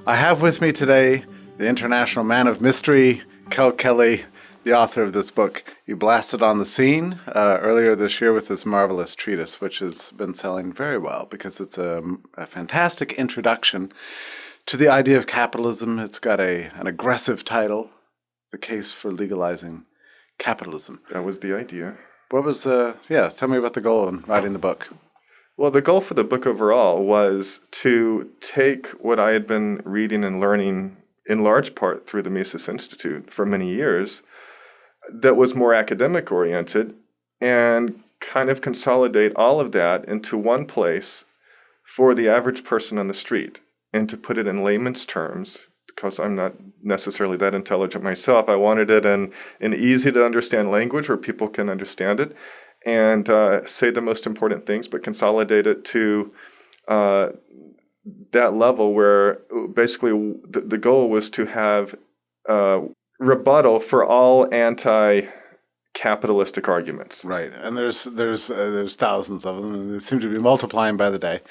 I have with me today the international man of mystery, Kel Kelly, the author of this book. You blasted on the scene earlier this year with this marvelous treatise, which has been selling very well because it's a fantastic introduction to the idea of capitalism. It's got an aggressive title, The Case for Legalizing Capitalism. That was the idea. What was tell me about the goal in writing the book. Well, the goal for the book overall was to take what I had been reading and learning in large part through the Mises Institute for many years that was more academic oriented and kind of consolidate all of that into one place for the average person on the street. And to put it in layman's terms, because I'm not necessarily that intelligent myself, I wanted it in easy to understand language where people can understand it and say the most important things, but consolidate it to that level where basically the goal was to have rebuttal for all anti-capitalistic arguments. Right, and there's thousands of them, and they seem to be multiplying by the day.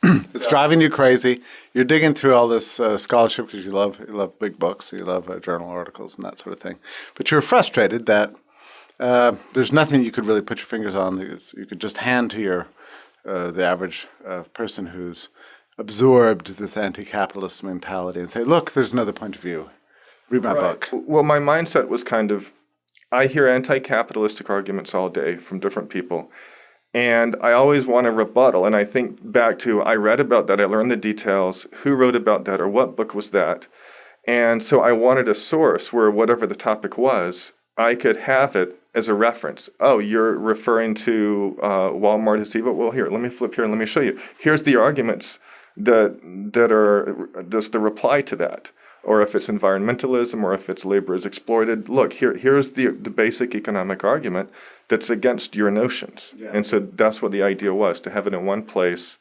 It's driving you crazy. You're digging through all this scholarship because you love big books, you love journal articles and that sort of thing. But you're frustrated that there's nothing you could really put your fingers on. You could just hand to the average person who's absorbed this anti-capitalist mentality and say, look, there's another point of view. Read my book. Well, my mindset was kind of, I hear anti-capitalistic arguments all day from different people, and I always want a rebuttal. And I think back to, I read about that, I learned the details, who wrote about that, or what book was that? And so I wanted a source where whatever the topic was, I could have it as a reference. Oh, you're referring to Walmart as evil? Well, here, let me flip here and let me show you. Here's the arguments that are just the reply to that. Or if it's environmentalism, or if it's labor is exploited, look, here's the basic economic argument that's against your notions. Yeah. And so that's what the idea was, to have it in one place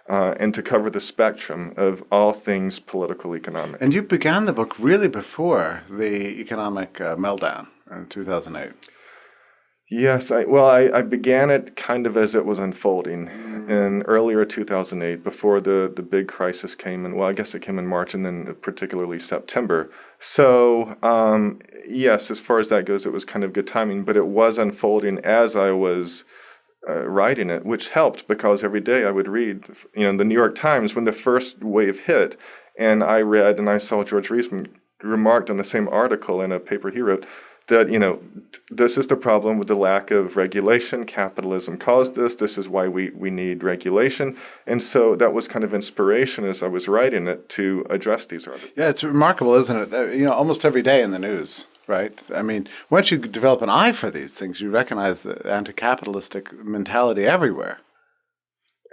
and to cover the spectrum of all things political economic. And you began the book really before the economic meltdown in 2008. Yes, I began it kind of as it was unfolding in earlier 2008, before the big crisis came in. Well, I guess it came in March and then particularly September. So, yes, as far as that goes, it was kind of good timing, but it was unfolding as I was writing it, which helped because every day I would read, the New York Times when the first wave hit, and I read and I saw George Reisman remarked on the same article in a paper he wrote, that, this is the problem with the lack of regulation. Capitalism caused this. This is why we need regulation. And so that was kind of inspiration as I was writing it to address these articles. Yeah, it's remarkable, isn't it? Almost every day in the news, right? I mean, once you develop an eye for these things, you recognize the anti-capitalistic mentality everywhere.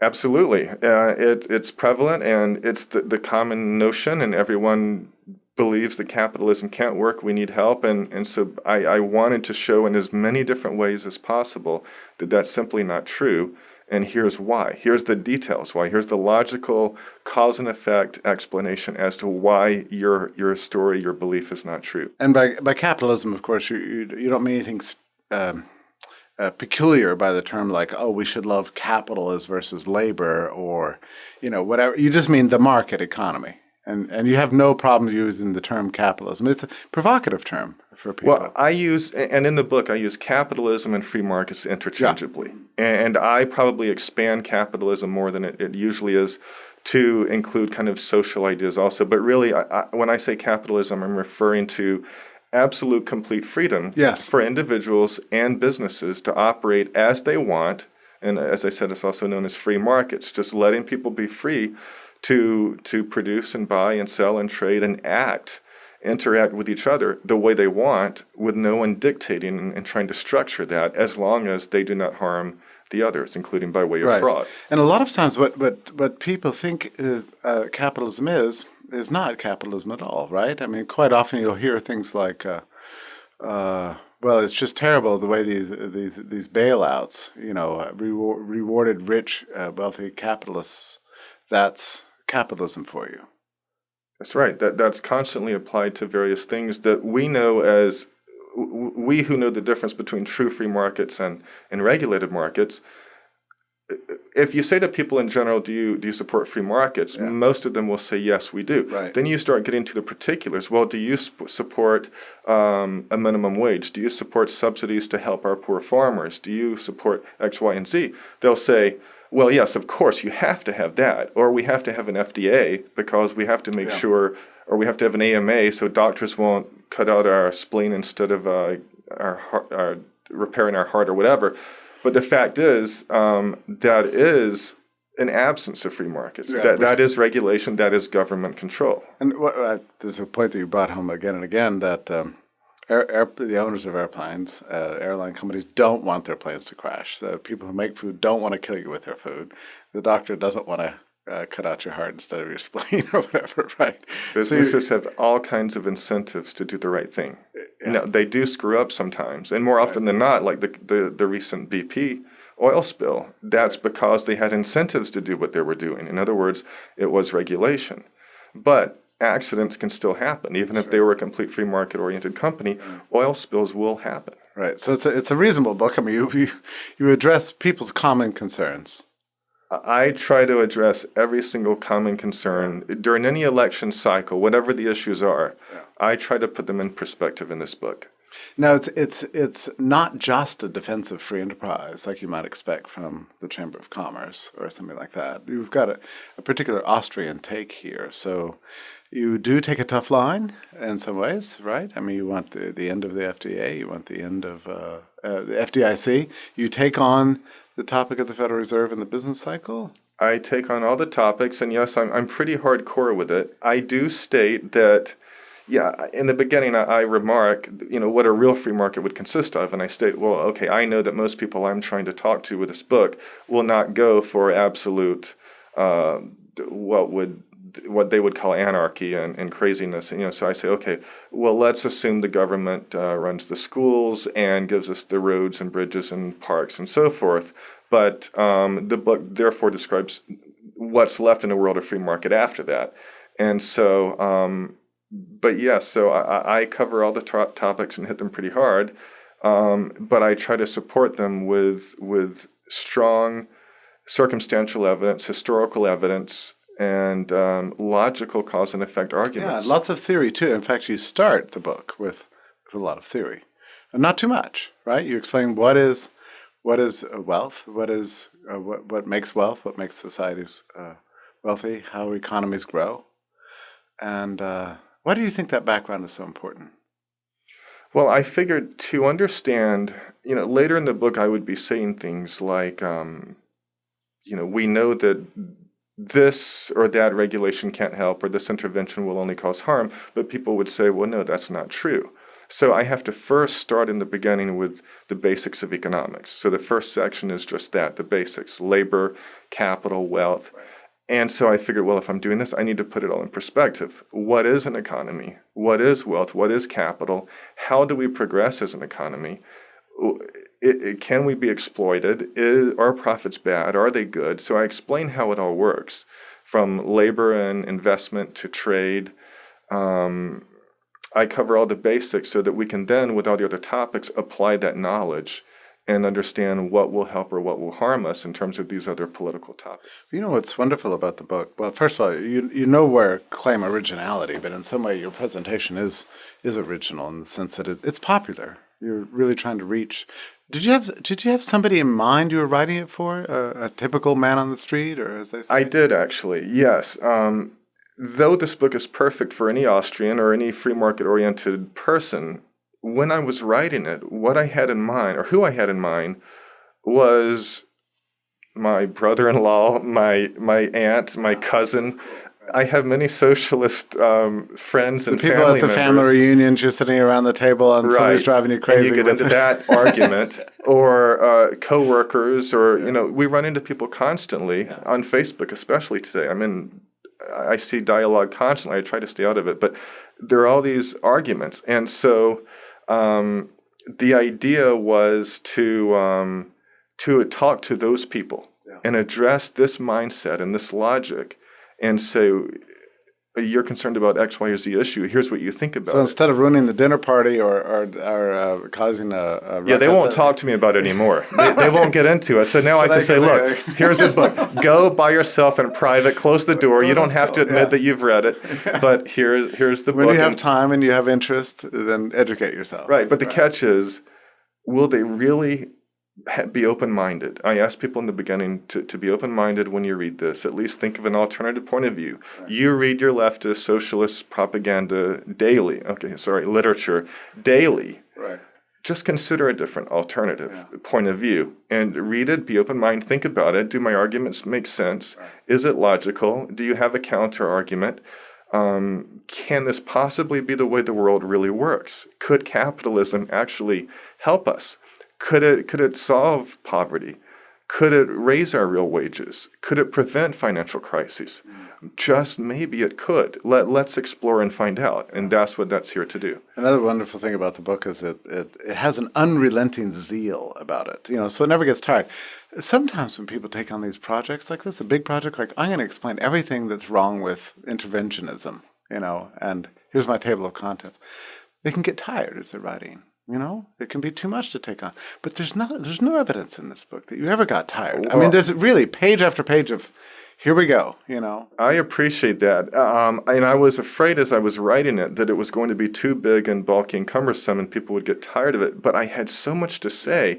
Absolutely. It's prevalent, and it's the common notion, and everyone believes that capitalism can't work, we need help, and so I wanted to show in as many different ways as possible that that's simply not true, and here's why. Here's the details why. Here's the logical cause and effect explanation as to why your story, your belief is not true. And by capitalism, of course, you don't mean anything peculiar by the term like, oh, we should love capitalism versus labor or, whatever. You just mean the market economy. And you have no problem using the term capitalism. It's a provocative term for people. Well, and in the book, I use capitalism and free markets interchangeably. Yeah. And I probably expand capitalism more than it usually is to include kind of social ideas also. But really, when I say capitalism, I'm referring to absolute complete freedom for individuals and businesses to operate as they want. And as I said, it's also known as free markets, just letting people be free to produce and buy and sell and trade and interact with each other the way they want, with no one dictating and trying to structure that, as long as they do not harm the others, including by way of fraud. And a lot of times what people think capitalism is not capitalism at all, right? I mean, quite often you'll hear things like, well, it's just terrible the way these bailouts, rewarded rich, wealthy capitalists that's capitalism for you. That's right. That's constantly applied to various things that we know as we who know the difference between true free markets and regulated markets. If you say to people in general, do you support free markets? Yeah. Most of them will say, yes, we do. Right. Then you start getting to the particulars. Well, do you support a minimum wage? Do you support subsidies to help our poor farmers? Do you support X, Y, and Z? They'll say, well, yes, of course, you have to have that. Or we have to have an FDA because we have to make sure, or we have to have an AMA so doctors won't cut out our spleen instead of our repairing our heart or whatever. But the fact is, that is an absence of free markets. Yeah, that is regulation. That is government control. And there's a point that you brought home again and again that the owners of airplanes, airline companies, don't want their planes to crash. The people who make food don't want to kill you with their food. The doctor doesn't want to cut out your heart instead of your spleen or whatever, right? Businesses have all kinds of incentives to do the right thing. Yeah. No, they do screw up sometimes, and more often than not, like the recent BP oil spill, that's because they had incentives to do what they were doing. In other words, it was regulation. But accidents can still happen. Even if they were a complete free market-oriented company, oil spills will happen. Right. So it's a reasonable book. I mean, you address people's common concerns. I try to address every single common concern during any election cycle, whatever the issues are. Yeah. I try to put them in perspective in this book. Now, it's not just a defense of free enterprise like you might expect from the Chamber of Commerce or something like that. You've got a particular Austrian take here. So you do take a tough line in some ways, right? I mean, you want the end of the FDA, you want the end of the FDIC. You take on the topic of the Federal Reserve and the business cycle? I take on all the topics, and yes, I'm pretty hardcore with it. I do state that, in the beginning I remark, what a real free market would consist of, and I state, well, okay, I know that most people I'm trying to talk to with this book will not go for absolute, what they would call anarchy and craziness. And, so I say, okay, well, let's assume the government runs the schools and gives us the roads and bridges and parks and so forth. But the book therefore describes what's left in a world of free market after that. And so, so I cover all the topics and hit them pretty hard. But I try to support them with strong circumstantial evidence, historical evidence, and logical cause and effect arguments. Yeah, lots of theory too. In fact, you start the book with a lot of theory, and not too much, right? You explain what is wealth, what makes wealth, what makes societies wealthy, how economies grow, and why do you think that background is so important? Well, I figured to understand, later in the book I would be saying things like, we know that this or that regulation can't help, or this intervention will only cause harm, but people would say, well, no, that's not true. So I have to first start in the beginning with the basics of economics. So the first section is just that, the basics, labor, capital, wealth. Right. And so I figured, well, if I'm doing this, I need to put it all in perspective. What is an economy? What is wealth? What is capital? How do we progress as an economy? Can we be exploited? Are profits bad? Are they good? So I explain how it all works, from labor and investment to trade. I cover all the basics so that we can then, with all the other topics, apply that knowledge and understand what will help or what will harm us in terms of these other political topics. You know what's wonderful about the book? Well, first of all, you nowhere claim originality, but in some way your presentation is original in the sense that it's popular. You're really trying to reach. Did you have somebody in mind you were writing it for? A typical man on the street, or as they say? I did actually, yes. Though this book is perfect for any Austrian or any free market-oriented person, when I was writing it, what I had in mind, or who I had in mind, was my brother-in-law, my aunt, my cousin. I have many socialist friends and family members. The people at the family reunions, you're sitting around the table and somebody's driving you crazy. And you get into that argument, or coworkers, or we run into people constantly on Facebook, especially today. I see dialogue constantly. I try to stay out of it, but there are all these arguments, and so the idea was to talk to those people and address this mindset and this logic and say, you're concerned about X, Y, or Z issue. Here's what you think about So it. instead of ruining the dinner party or causing a Yeah, they won't talk to me about it anymore. They won't get into it. So now I just say, look, here's a book. Go by yourself in private. Close the door. You don't have to admit that you've read it. But here's the book. When you have time and you have interest, then educate yourself. Right. But the catch is, will they really be open-minded? I asked people in the beginning to be open-minded when you read this. At least think of an alternative point of view. Right. You read your leftist, socialist propaganda daily. Literature daily. Right. Just consider a different alternative point of view and read it, be open-minded, think about it. Do my arguments make sense? Right. Is it logical? Do you have a counter-argument? Can this possibly be the way the world really works? Could capitalism actually help us? Could it solve poverty? Could it raise our real wages? Could it prevent financial crises? Just maybe it could. Let's explore and find out. And that's what that's here to do. Another wonderful thing about the book is it has an unrelenting zeal about it. So it never gets tired. Sometimes when people take on these projects like this, a big project like, I'm going to explain everything that's wrong with interventionism, and here's my table of contents. They can get tired as they're writing. It can be too much to take on. But there's no evidence in this book that you ever got tired. Well, I mean, there's really page after page of, here we go, I appreciate that. And I was afraid as I was writing it that it was going to be too big and bulky and cumbersome and people would get tired of it. But I had so much to say.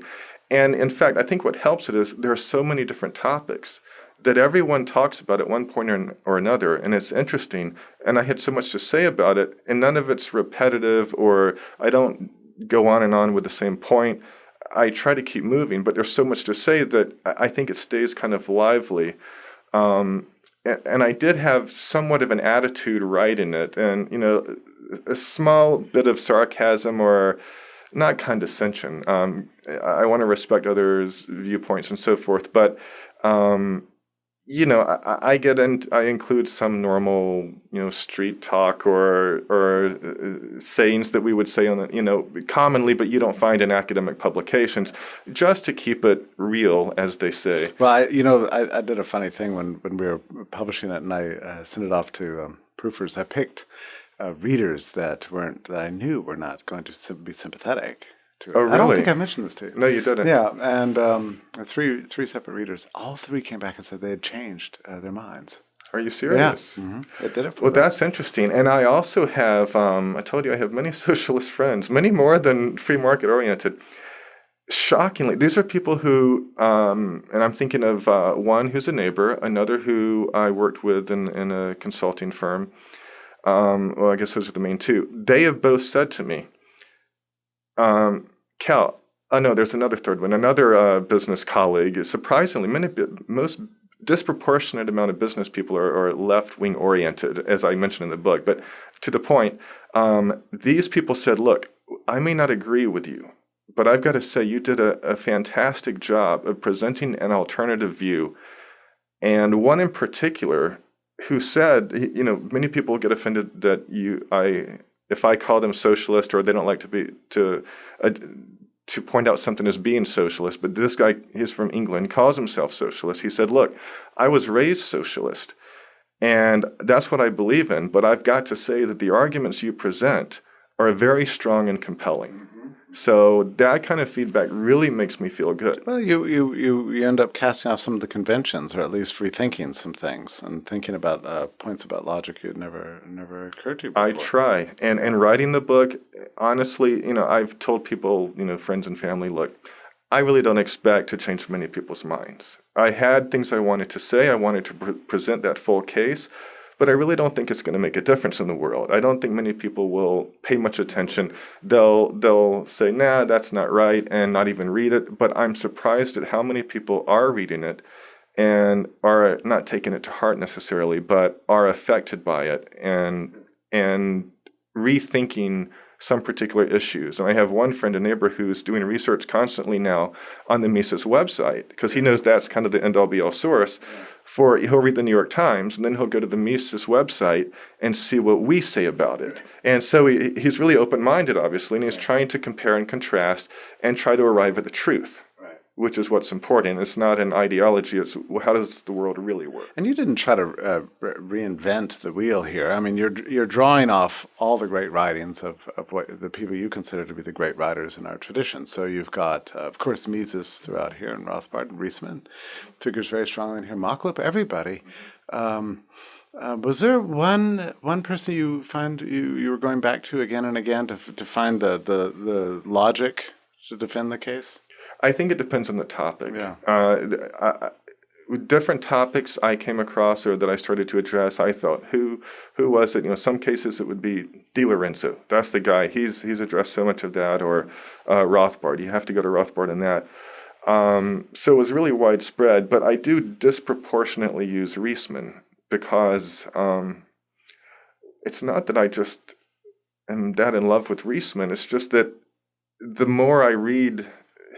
And in fact, I think what helps it is there are so many different topics that everyone talks about at one point or another, and it's interesting. And I had so much to say about it, and none of it's repetitive, or I don't go on and on with the same point. I try to keep moving, but there's so much to say that I think it stays kind of lively. And I did have somewhat of an attitude writing it, and a small bit of sarcasm or not condescension. I want to respect others' viewpoints and so forth, but I include some normal, street talk or sayings that we would say on commonly, but you don't find in academic publications, just to keep it real, as they say. Well, I did a funny thing when we were publishing it, and I sent it off to proofers. I picked readers that I knew were not going to be sympathetic to it. Oh, really? I don't think I mentioned this to you. No, you didn't. Yeah, and three separate readers. All three came back and said they had changed their minds. Are you serious? Yeah. Mm-hmm. It did it for Well, them. that's interesting. And I also have, I told you I have many socialist friends, many more than free market oriented. Shockingly, these are people who, and I'm thinking of one who's a neighbor, another who I worked with in a consulting firm. Well, I guess those are the main two. They have both said to me, Cal, no, there's another third one. Another business colleague, surprisingly, most disproportionate amount of business people are left-wing oriented, as I mentioned in the book. But to the point, these people said, look, I may not agree with you, but I've got to say you did a fantastic job of presenting an alternative view. And one in particular who said, many people get offended that if I call them socialist, or they don't like to point out something as being socialist, but this guy, he's from England, calls himself socialist. He said, look, I was raised socialist, and that's what I believe in, but I've got to say that the arguments you present are very strong and compelling. Mm-hmm. So that kind of feedback really makes me feel good. Well, you end up casting off some of the conventions, or at least rethinking some things and thinking about points about logic you'd never occurred to you before. I try. And writing the book, honestly, I've told people, friends and family, look, I really don't expect to change many people's minds. I had things I wanted to say. I wanted to present that full case. But I really don't think it's going to make a difference in the world. I don't think many people will pay much attention. They'll say, nah, that's not right, and not even read it. But I'm surprised at how many people are reading it and are not taking it to heart necessarily, but are affected by it and rethinking some particular issues. And I have one friend, a neighbor, who's doing research constantly now on the Mises website, because he knows that's kind of the end-all be-all source. He'll read the New York Times, and then he'll go to the Mises website and see what we say about it. And so he's really open-minded, obviously, and he's trying to compare and contrast and try to arrive at the truth. which is what's important. It's not an ideology. It's how does the world really work? And you didn't try to reinvent the wheel here. I mean, you're drawing off all the great writings of what the people you consider to be the great writers in our tradition. So you've got, of course, Mises throughout here, and Rothbard and Reisman figures very strongly in here. Machlup, everybody. Was there one person you find you were going back to again and again to find the logic to defend the case? I think it depends on the topic. Yeah. With different topics I came across or that I started to address, I thought, who was it? Some cases it would be Di Lorenzo. That's the guy. He's addressed so much of that. Or Rothbard. You have to go to Rothbard in that. So it was really widespread. But I do disproportionately use Reisman because it's not that I just am that in love with Reisman. It's just that the more I read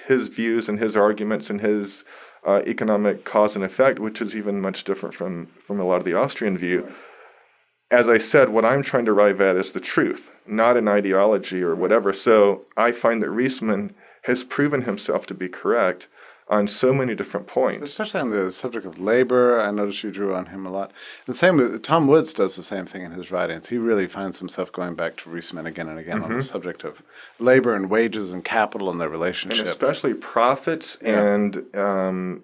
his views and his arguments and his economic cause and effect, which is even much different from a lot of the Austrian view. As I said, what I'm trying to arrive at is the truth, not an ideology or whatever. So I find that Reisman has proven himself to be correct on so many different points. Especially on the subject of labor, I noticed you drew on him a lot. And same with Tom Woods does the same thing in his writings. He really finds himself going back to Reisman again and again on the subject of labor and wages and capital and their relationship. And especially profits and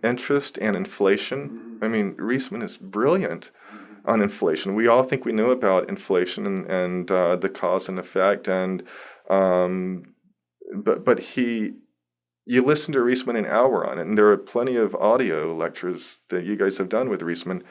interest and inflation. I mean, Reisman is brilliant on inflation. We all think we know about inflation and the cause and effect, and but you listen to Reisman an hour on it, and there are plenty of audio lectures that you guys have done with Reisman.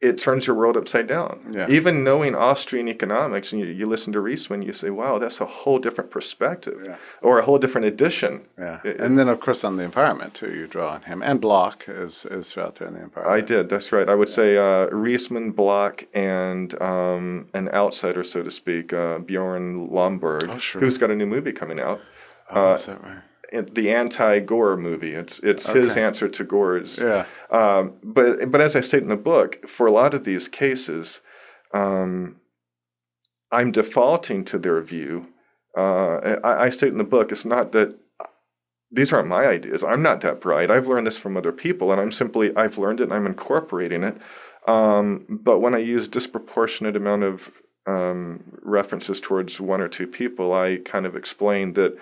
It turns your world upside down. Yeah. Even knowing Austrian economics, and you listen to Reisman, you say, wow, that's a whole different perspective or a whole different edition. Yeah. And then, of course, on the environment, too, you draw on him. And Bloch is throughout there in the environment. I did, that's right. I would say Reisman, Bloch, and an outsider, so to speak, Bjorn Lomborg, who's got a new movie coming out. Is that right? The anti-Gore movie. It's his answer to Gore's. Yeah. But as I state in the book, for a lot of these cases, I'm defaulting to their view. I state in the book, it's not that these aren't my ideas. I'm not that bright. I've learned this from other people, and I've learned it and I'm incorporating it. But when I use disproportionate amount of references towards one or two people, I kind of explain that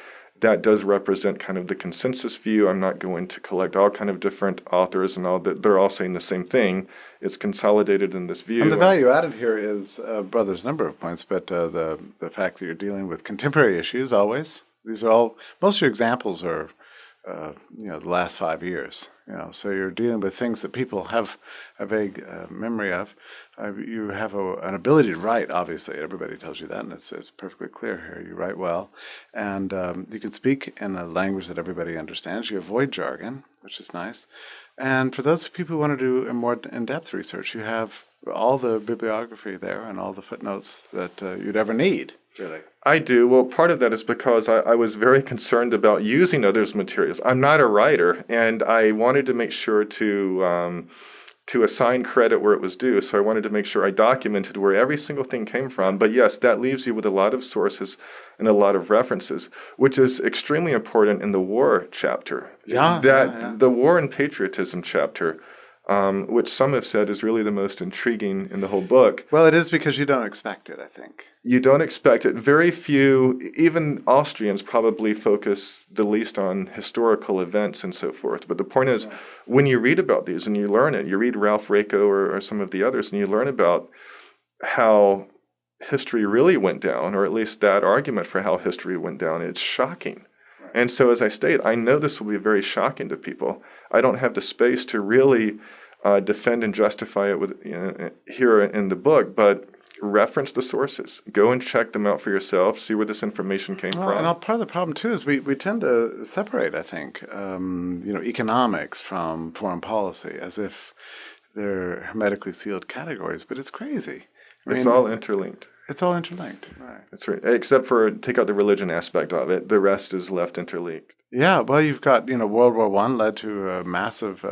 does represent kind of the consensus view. I'm not going to collect all kind of different authors and all that. They're all saying the same thing. It's consolidated in this view. And the value added here is, well, there's a number of points, but the fact that you're dealing with contemporary issues always. These are all, most of your examples are, the last 5 years. So you're dealing with things that people have a vague memory of. You have an ability to write, obviously. Everybody tells you that, and it's perfectly clear here. You write well, and you can speak in a language that everybody understands. You avoid jargon, which is nice. And for those people who want to do a more in-depth research, you have all the bibliography there and all the footnotes that you'd ever need, really. I do. Well, part of that is because I was very concerned about using others' materials. I'm not a writer, and I wanted to make sure to assign credit where it was due. So I wanted to make sure I documented where every single thing came from. But yes, that leaves you with a lot of sources and a lot of references, which is extremely important in the war chapter. The war and patriotism chapter, which some have said is really the most intriguing in the whole book. Well, it is because you don't expect it, I think. You don't expect it. Very few, even Austrians, probably focus the least on historical events and so forth. But the point is, when you read about these and you learn it, you read Ralph Rako or some of the others, and you learn about how history really went down, or at least that argument for how history went down, it's shocking. And so, as I state, I know this will be very shocking to people. I don't have the space to really defend and justify it with here in the book, but reference the sources. Go and check them out for yourself. See where this information came from. And part of the problem too is we tend to separate, I think, economics from foreign policy as if they're hermetically sealed categories. But it's crazy. It's all interlinked. It's all interlinked, right? That's right. Except for take out the religion aspect of it, the rest is left interlinked. Yeah, well, you've got, World War I led to a massive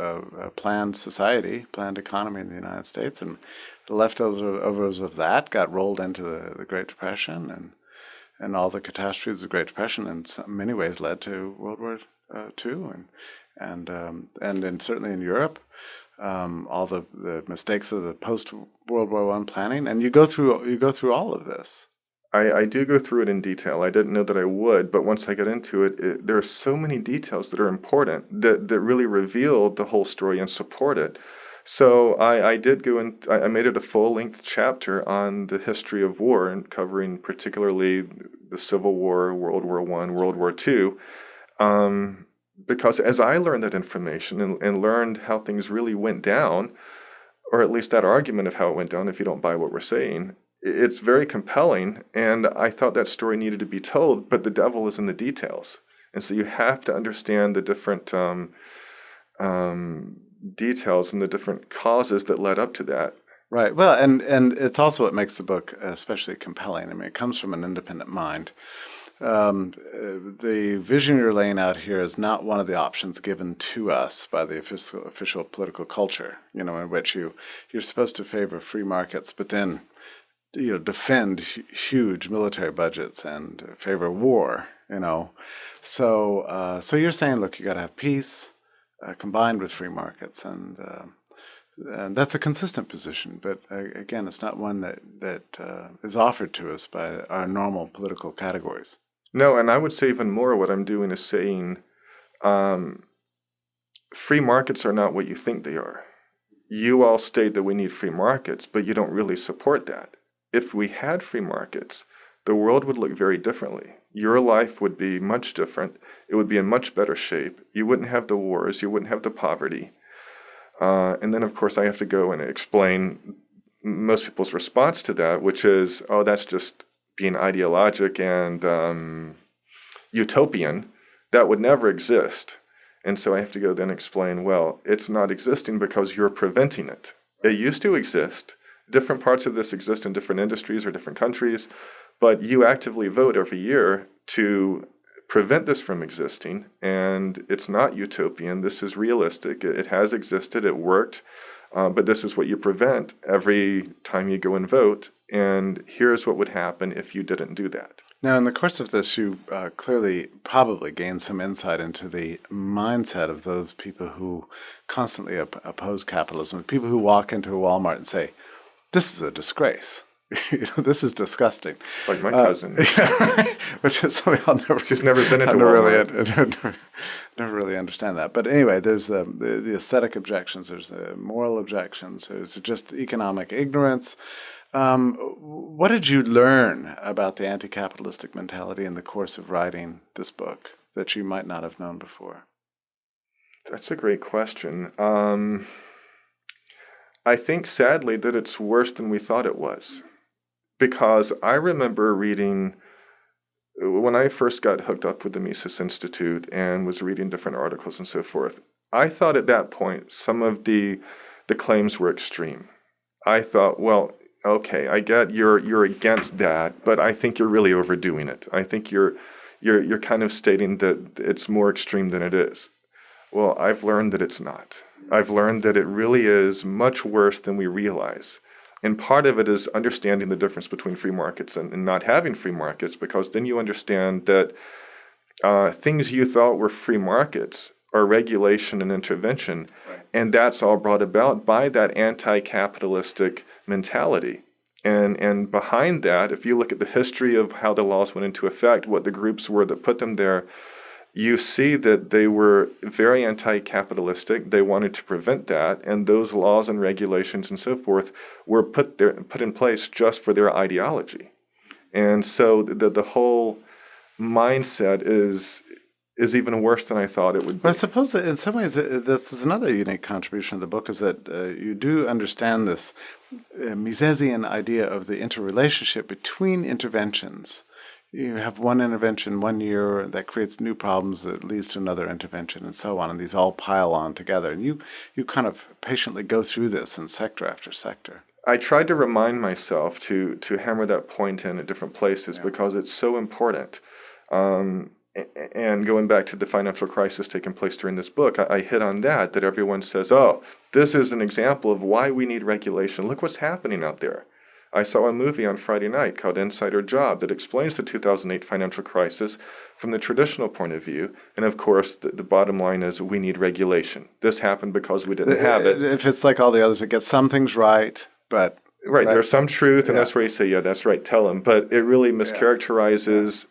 planned society, planned economy in the United States, and the leftovers of that got rolled into the Great Depression, and all the catastrophes of the Great Depression in many ways led to World War II, and certainly in Europe, all the mistakes of the post World War I planning, and you go through all of this. I do go through it in detail. I didn't know that I would, but once I get into it, there are so many details that are important that really reveal the whole story and support it. So I did go in, I made it a full-length chapter on the history of war and covering particularly the Civil War, World War I, World War II, because as I learned that information and learned how things really went down, or at least that argument of how it went down, if you don't buy what we're saying, it's very compelling, and I thought that story needed to be told, but the devil is in the details. And so you have to understand the different details and the different causes that led up to that. Right. Well, and it's also what makes the book especially compelling. I mean, it comes from an independent mind. The vision you're laying out here is not one of the options given to us by the official political culture, in which you're supposed to favor free markets, but then defend huge military budgets and favor war, So you're saying, look, you got to have peace combined with free markets, and that's a consistent position. But again, it's not one that is offered to us by our normal political categories. No, and I would say even more what I'm doing is saying free markets are not what you think they are. You all state that we need free markets, but you don't really support that. If we had free markets, the world would look very differently. Your life would be much different. It would be in much better shape. You wouldn't have the wars. You wouldn't have the poverty. And then, of course, I have to go and explain most people's response to that, which is, oh, that's just being ideologic and utopian. That would never exist. And so I have to go then explain, well, it's not existing because you're preventing it. It used to exist. Different parts of this exist in different industries or different countries, but you actively vote every year to prevent this from existing, and it's not utopian. This is realistic. It has existed. It worked, but this is what you prevent every time you go and vote, and here's what would happen if you didn't do that. Now, in the course of this, you clearly probably gained some insight into the mindset of those people who constantly oppose capitalism, people who walk into a Walmart and say, this is a disgrace. This is disgusting. Like my cousin. Which is something I'll never... She's never been into Walmart. Never really understand that. But anyway, there's the aesthetic objections, there's the moral objections, there's just economic ignorance. What did you learn about the anti-capitalistic mentality in the course of writing this book that you might not have known before? That's a great question. I think, sadly, that it's worse than we thought it was. Because I remember reading, when I first got hooked up with the Mises Institute and was reading different articles and so forth, I thought at that point some of the claims were extreme. I thought, well, okay, I get you're against that, but I think you're really overdoing it. I think you're kind of stating that it's more extreme than it is. Well, I've learned that it's not. I've learned that it really is much worse than we realize. And part of it is understanding the difference between free markets and not having free markets, because then you understand that things you thought were free markets are regulation and intervention, right. And that's all brought about by that anti-capitalistic mentality. And behind that, if you look at the history of how the laws went into effect, what the groups were that put them there, you see that they were very anti-capitalistic. They wanted to prevent that, and those laws and regulations and so forth were put in place just for their ideology. And so the whole mindset is even worse than I thought it would be. Well, I suppose that in some ways this is another unique contribution of the book, is that you do understand this Misesian idea of the interrelationship between interventions. You have one intervention 1 year that creates new problems that leads to another intervention and so on, and these all pile on together. And you kind of patiently go through this in sector after sector. I tried to remind myself to hammer that point in at different places, because it's so important. And going back to the financial crisis taking place during this book, I hit on that everyone says, oh, this is an example of why we need regulation. Look what's happening out there. I saw a movie on Friday night called Insider Job that explains the 2008 financial crisis from the traditional point of view. And of course, the bottom line is we need regulation. This happened because we didn't have it. If it's like all the others, it gets some things right, but Right, there's some truth, and Yeah. that's where you say, yeah, that's right, tell them. But it really mischaracterizes,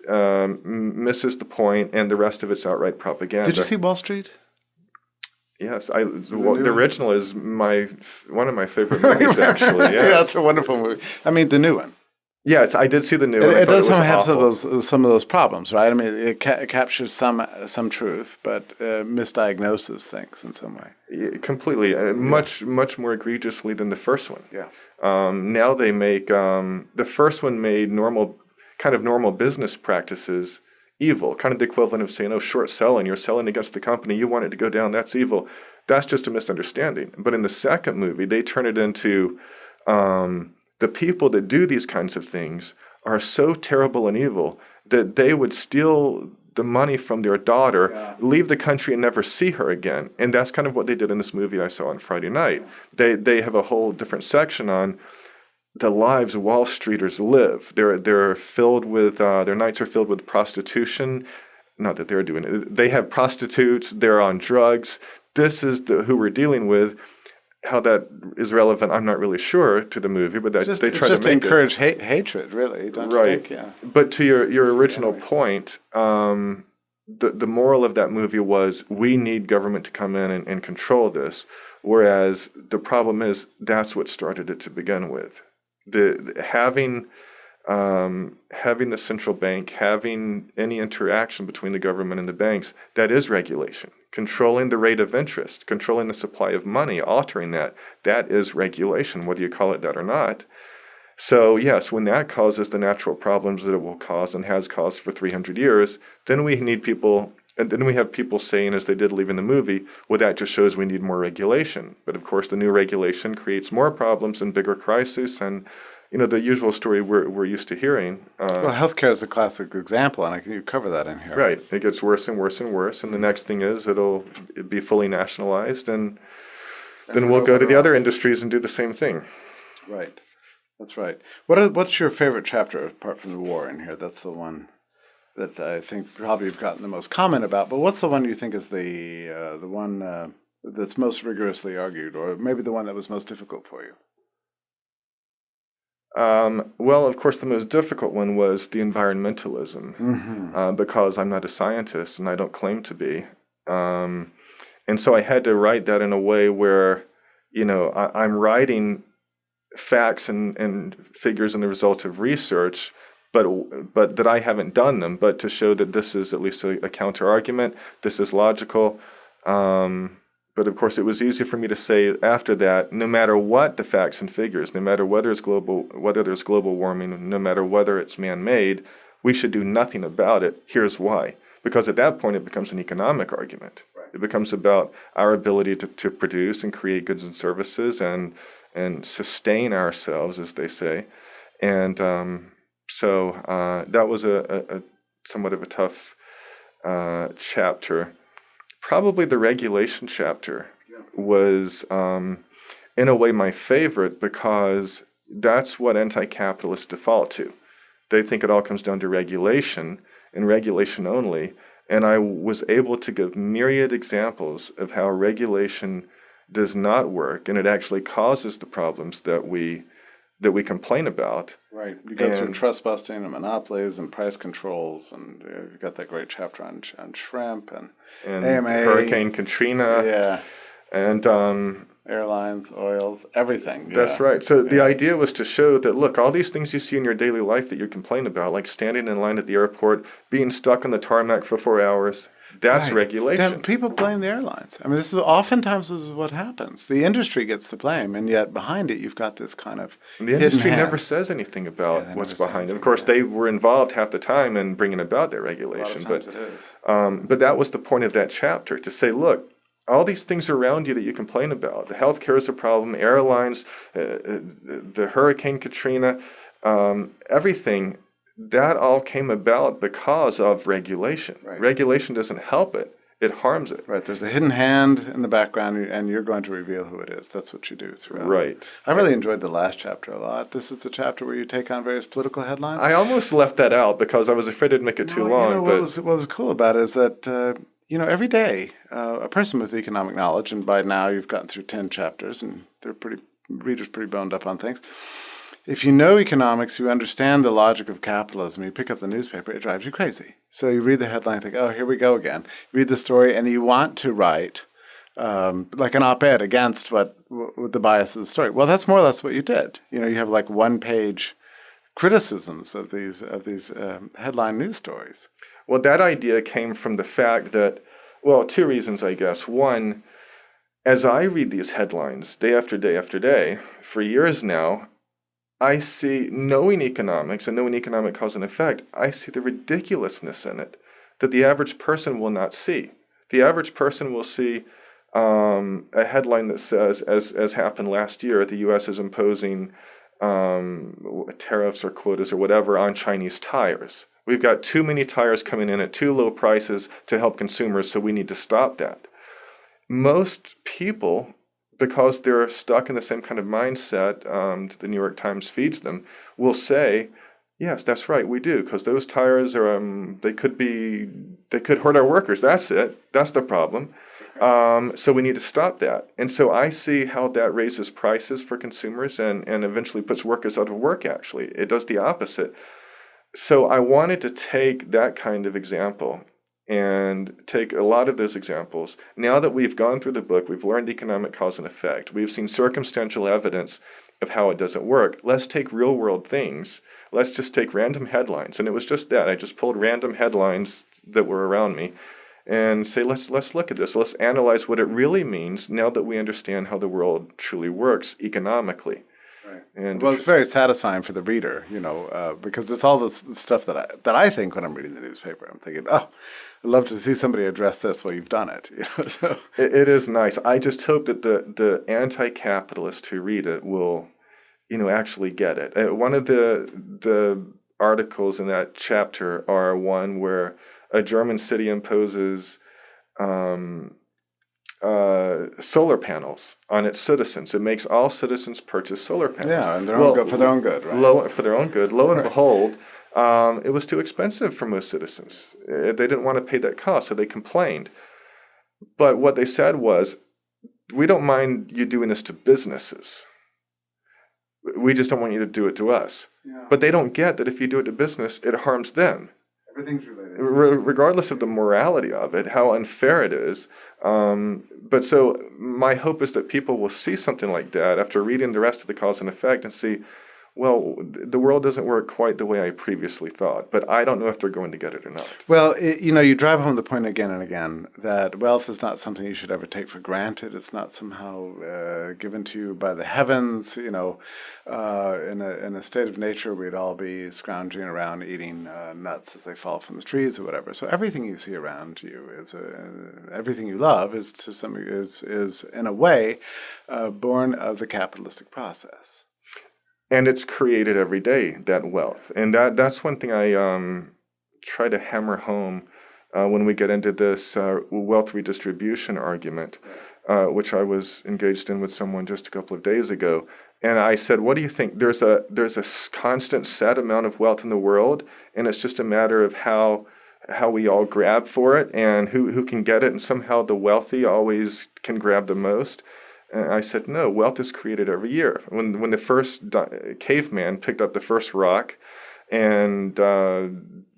misses the point, and the rest of it's outright propaganda. did you see Wall Street? Yes, the original is one of my favorite movies, actually. Yes. Yeah, it's a wonderful movie. I mean, the new one. Yes, I did see the new one. I It thought does was have awful. some of those problems, right? I mean, it captures some truth, but misdiagnoses things in some way. Yeah, completely, much more egregiously than the first one. Yeah. Now they make the first one made normal business practices evil, kind of the equivalent of saying, oh, short selling, you're selling against the company, you want it to go down, that's evil. That's just a misunderstanding. But in the second movie, they turn it into the people that do these kinds of things are so terrible and evil that they would steal the money from their daughter, leave the country and never see her again. And that's kind of what they did in this movie I saw on Friday night. They have a whole different section on the lives Wall Streeters live. They're filled with their nights are filled with prostitution. Not that they're doing it. They have prostitutes. They're on drugs. This is who we're dealing with. How that is relevant, I'm not really sure to the movie, but they try to make encourage hatred, really, don't you right. think? Yeah. But to your original point, the moral of that movie was we need government to come in and control this. Whereas the problem is that's what started it to begin with. Having the central bank, having any interaction between the government and the banks, that is regulation. Controlling the rate of interest, controlling the supply of money, altering that is regulation, whether you call it that or not. So yes, when that causes the natural problems that it will cause and has caused for 300 years, then we need people, and then we have people saying, as they did leaving the movie, well, that just shows we need more regulation. But of course, the new regulation creates more problems and bigger crises, and the usual story we're used to hearing. Well, healthcare is a classic example, and you cover that in here. Right. It gets worse and worse and worse, and the next thing is it'll be fully nationalized, and then we'll go to the other industries and do the same thing. Right. That's right. What's your favorite chapter apart from the war in here? That's the one that I think probably you've gotten the most comment about. But what's the one you think is the one that's most rigorously argued, or maybe the one that was most difficult for you? Well, of course, the most difficult one was the environmentalism, because I'm not a scientist and I don't claim to be. And so I had to write that in a way where, I'm writing facts and figures and the results of research, but that I haven't done them, but to show that this is at least a counter argument, this is logical. But of course, it was easy for me to say after that, no matter what the facts and figures, no matter whether there's global warming, no matter whether it's man-made, we should do nothing about it. Here's why. Because at that point, it becomes an economic argument. Right. It becomes about our ability to produce and create goods and services and sustain ourselves, as they say. And so that was a somewhat of a tough chapter. Probably the regulation chapter was, in a way, my favorite because that's what anti-capitalists default to. They think it all comes down to regulation and regulation only. And I was able to give myriad examples of how regulation does not work, and it actually causes the problems that we complain about. Right. You go through trust busting and monopolies and price controls, and you've got that great chapter on shrimp and AMA, Hurricane Katrina. Yeah. And airlines, oils, everything. That's right. So the idea was to show that, look, all these things you see in your daily life that you complain about, like standing in line at the airport, being stuck on the tarmac for 4 hours, that's regulation. Yeah, people blame the airlines. I mean, this is oftentimes what happens. The industry gets the blame, and yet behind it, you've got this kind of the industry never says anything about what's behind it. Of course, they were involved half the time in bringing about that regulation. But that was the point of that chapter, to say, look, all these things around you that you complain about, the healthcare is a problem, airlines, the Hurricane Katrina, everything, that all came about because of regulation. Right. Regulation doesn't help it. it harms it. Right. There's a hidden hand in the background, and you're going to reveal who it is. That's what you do throughout. Right. I really enjoyed the last chapter a lot. This is the chapter where you take on various political headlines. I almost left that out because I was afraid it'd make it too long. You know, but what was cool about it is that, every day, a person with economic knowledge, and by now you've gotten through 10 chapters, and readers pretty boned up on things. If you know economics, you understand the logic of capitalism, you pick up the newspaper, it drives you crazy. So you read the headline and think, oh, here we go again. You read the story, and you want to write like an op-ed against what the bias of the story. Well, that's more or less what you did. You have like one-page criticisms of these headline news stories. Well, that idea came from the fact that, well, two reasons, I guess. One, as I read these headlines day after day after day, for years now, I see, knowing economics and knowing economic cause and effect, I see the ridiculousness in it that the average person will not see. The average person will see a headline that says, as happened last year, the U.S. is imposing tariffs or quotas or whatever on Chinese tires. We've got too many tires coming in at too low prices to help consumers, so we need to stop that. Most people, because they're stuck in the same kind of mindset that the New York Times feeds them, will say, yes, that's right, we do, because those tires are they could hurt our workers. That's it. That's the problem. So we need to stop that. And so I see how that raises prices for consumers and eventually puts workers out of work, actually. It does the opposite. So I wanted to take that kind of example and take a lot of those examples. Now that we've gone through the book, we've learned economic cause and effect, we've seen circumstantial evidence of how it doesn't work. Let's take real world things. Let's just take random headlines. And it was just that. I just pulled random headlines that were around me and say, let's look at this. Let's analyze what it really means now that we understand how the world truly works economically. Right. And well, it's very satisfying for the reader, because it's all this stuff that I think when I'm reading the newspaper. I'm thinking, oh, I'd love to see somebody address this. Well, you've done it. So it is nice. I just hope that the anti-capitalists who read it will, actually get it. One of the articles in that chapter are one where a German city imposes solar panels on its citizens. It makes all citizens purchase solar panels. Yeah, and for their own good, right? For their own good. Lo and behold, it was too expensive for most citizens. They didn't want to pay that cost, so they complained. But what they said was, we don't mind you doing this to businesses. We just don't want you to do it to us. Yeah. But they don't get that if you do it to business, it harms them. Everything's related. Regardless of the morality of it, how unfair it is. But so my hope is that people will see something like that after reading the rest of the cause and effect and see, well, the world doesn't work quite the way I previously thought, but I don't know if they're going to get it or not. Well, you drive home the point again and again that wealth is not something you should ever take for granted. It's not somehow given to you by the heavens. In a state of nature, we'd all be scrounging around eating nuts as they fall from the trees or whatever. So everything you see around you everything you love is in a way born of the capitalistic process. And it's created every day, that wealth. And that's one thing I try to hammer home when we get into this wealth redistribution argument, which I was engaged in with someone just a couple of days ago. And I said, what do you think? There's a constant set amount of wealth in the world, and it's just a matter of how we all grab for it and who can get it, and somehow the wealthy always can grab the most. And I said, no, wealth is created every year. When the first caveman picked up the first rock and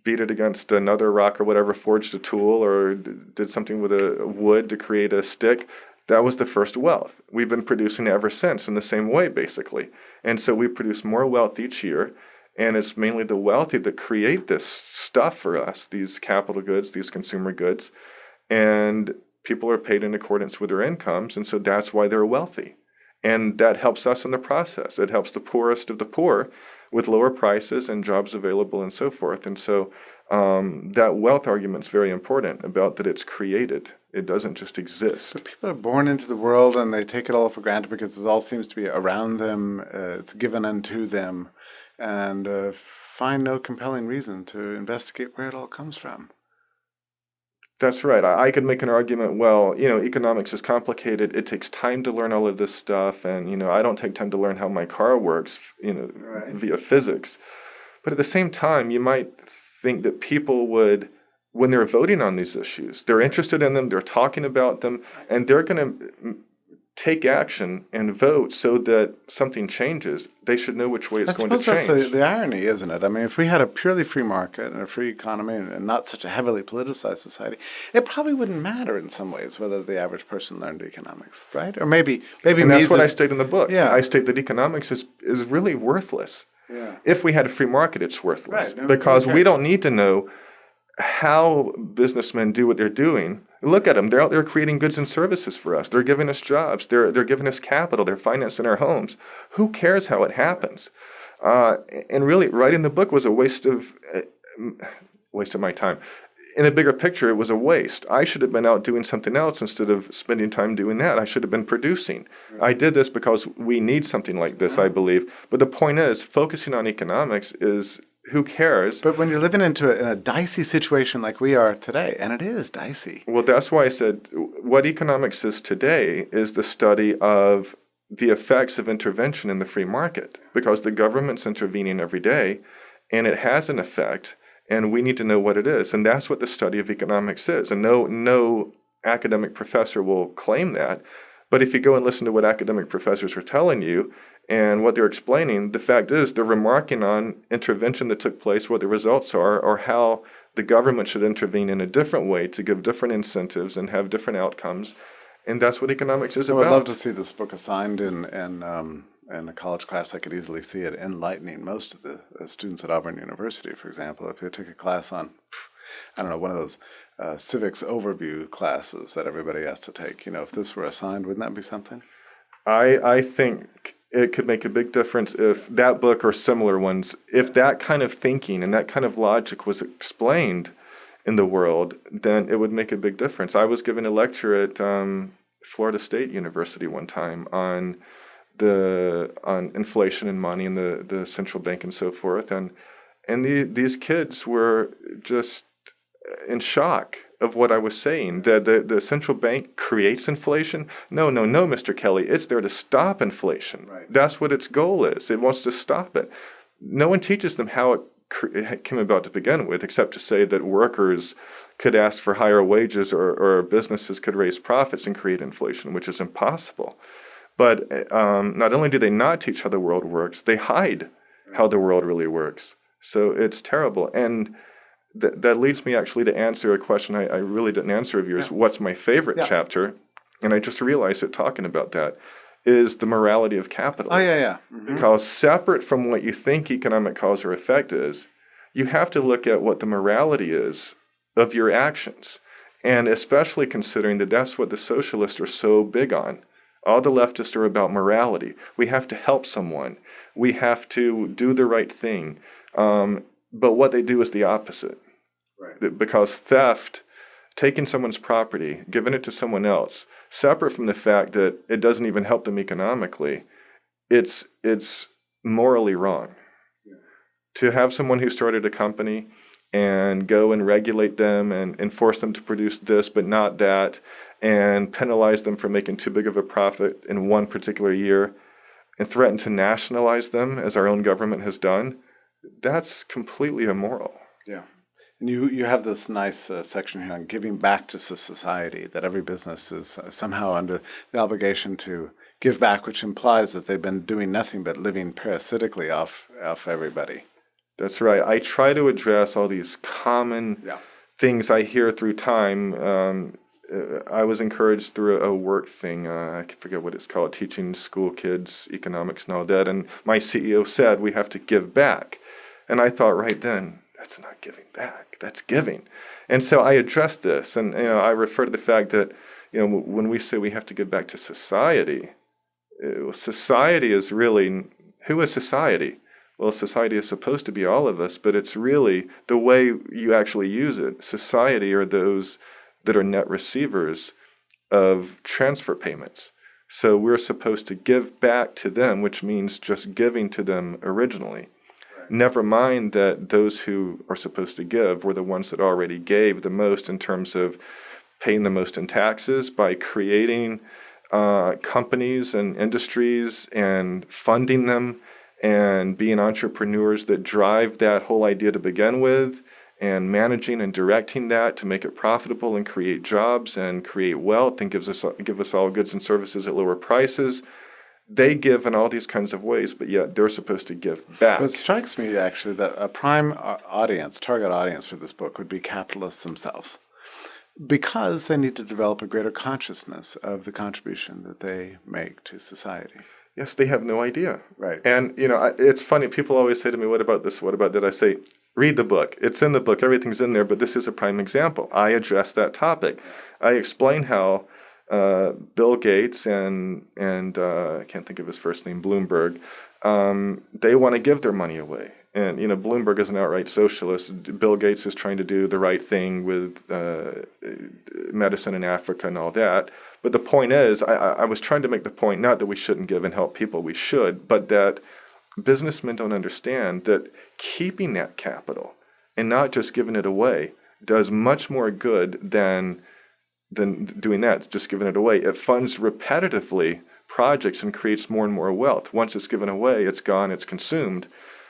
beat it against another rock or whatever, forged a tool or did something with a wood to create a stick, that was the first wealth. We've been producing ever since in the same way, basically. And so we produce more wealth each year, and it's mainly the wealthy that create this stuff for us, these capital goods, these consumer goods. And people are paid in accordance with their incomes, and so that's why they're wealthy. And that helps us in the process. It helps the poorest of the poor with lower prices and jobs available and so forth. And so that wealth argument is very important about that it's created. It doesn't just exist. So people are born into the world and they take it all for granted because it all seems to be around them. It's given unto them, and find no compelling reason to investigate where it all comes from. That's right. I could make an argument, well, economics is complicated. It takes time to learn all of this stuff. And, I don't take time to learn how my car works, Right. via physics. But at the same time, you might think that people would, when they're voting on these issues, they're interested in them, they're talking about them, and they're going to take action and vote so that something changes. They should know which way it's going to suppose change. that's the irony, isn't it? I mean, if we had a purely free market and a free economy and not such a heavily politicized society, it probably wouldn't matter in some ways whether the average person learned economics, right? Or maybe And that's what I Mises- state in the book. Yeah. I state that economics is really worthless. Yeah. If we had a free market, it's worthless. Right. No, because okay. we don't need to know how businessmen do what they're doing. Look at them. They're out there creating goods and services for us. They're giving us jobs. They're giving us capital. They're financing our homes. Who cares how it happens? And really, writing the book was a waste of my time. In the bigger picture, it was a waste. I should have been out doing something else instead of spending time doing that. I should have been producing. I did this because we need something like this, I believe. But the point is, focusing on economics is, who cares? But when you're living in a dicey situation like we are today, and it is dicey. Well, that's why I said what economics is today is the study of the effects of intervention in the free market, because the government's intervening every day, and it has an effect, and we need to know what it is. And that's what the study of economics is. And no academic professor will claim that. But if you go and listen to what academic professors are telling you and what they're explaining, the fact is they're remarking on intervention that took place, what the results are, or how the government should intervene in a different way to give different incentives and have different outcomes. And that's what economics is I about. would love to see this book assigned in a college class. I could easily see it enlightening most of the students at Auburn University, for example. If you took a class on, I don't know, one of those civics overview classes that everybody has to take. If this were assigned, wouldn't that be something? I think it could make a big difference if that book or similar ones, if that kind of thinking and that kind of logic was explained in the world, then it would make a big difference. I was giving a lecture at Florida State University one time on inflation and money and the central bank and so forth, and these kids were just in shock of what I was saying. The central bank creates inflation? No, Mr. Kelly. It's there to stop inflation. Right. That's what its goal is. It wants to stop it. No one teaches them how it came about to begin with, except to say that workers could ask for higher wages or businesses could raise profits and create inflation, which is impossible. But not only do they not teach how the world works, they hide how the world really works. So it's terrible. And that leads me actually to answer a question I really didn't answer of yours. Yeah. What's my favorite chapter? And I just realized it talking about that is the morality of capitalism. Oh, yeah. Mm-hmm. Because separate from what you think economic cause or effect is, you have to look at what the morality is of your actions. And especially considering that that's what the socialists are so big on. All the leftists are about morality. We have to help someone. We have to do the right thing. But what they do is the opposite. Right. Because theft, taking someone's property, giving it to someone else, separate from the fact that it doesn't even help them economically, it's morally wrong. Yeah. To have someone who started a company and go and regulate them and force them to produce this but not that, and penalize them for making too big of a profit in one particular year, and threaten to nationalize them, as our own government has done, that's completely immoral. Yeah. And you have this nice section here on giving back to society, that every business is somehow under the obligation to give back, which implies that they've been doing nothing but living parasitically off everybody. That's right. I try to address all these common things I hear through time. I was encouraged through a work thing, I forget what it's called, teaching school kids economics and all that, and my CEO said we have to give back. And I thought right then, that's not giving back, that's giving. And so I addressed this, and I refer to the fact that when we say we have to give back to society, society is really, who is society? Well, society is supposed to be all of us, but it's really the way you actually use it. Society are those that are net receivers of transfer payments. So we're supposed to give back to them, which means just giving to them originally. Never mind that those who are supposed to give were the ones that already gave the most in terms of paying the most in taxes by creating companies and industries and funding them and being entrepreneurs that drive that whole idea to begin with, and managing and directing that to make it profitable and create jobs and create wealth and give us all goods and services at lower prices. They give in all these kinds of ways, but yet they're supposed to give back. But it strikes me, actually, that a prime target audience for this book would be capitalists themselves, because they need to develop a greater consciousness of the contribution that they make to society. Yes, they have no idea. Right. And, it's funny. People always say to me, what about this? What about that? I say, read the book. It's in the book. Everything's in there. But this is a prime example. I address that topic. I explain how Bill Gates and I can't think of his first name, Bloomberg, they want to give their money away. And, Bloomberg is an outright socialist. Bill Gates is trying to do the right thing with medicine in Africa and all that. But the point is, I was trying to make the point, not that we shouldn't give and help people, we should, but that businessmen don't understand that keeping that capital and not just giving it away does much more good than doing that, just giving it away. It funds repetitively projects and creates more and more wealth. Once it's given away, it's gone, it's consumed.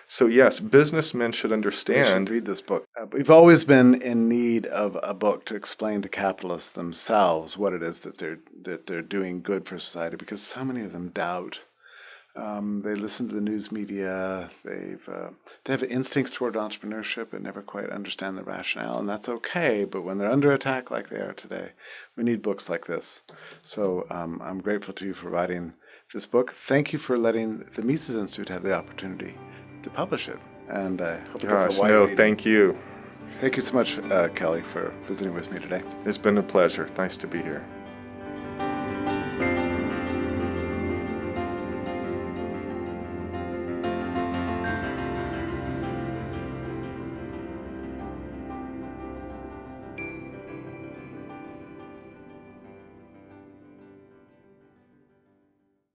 So yes, businessmen should understand. They should read this book. We've always been in need of a book to explain to capitalists themselves what it is that they're doing good for society, because so many of them doubt. They listen to the news media. They have instincts toward entrepreneurship and never quite understand the rationale, and that's okay. But when they're under attack like they are today, we need books like this. So I'm grateful to you for writing this book. Thank you for letting the Mises Institute have the opportunity to publish it, and I hope it gets a wide reading. Thank you. Thank you so much, Kelly, for visiting with me today. It's been a pleasure. Nice to be here.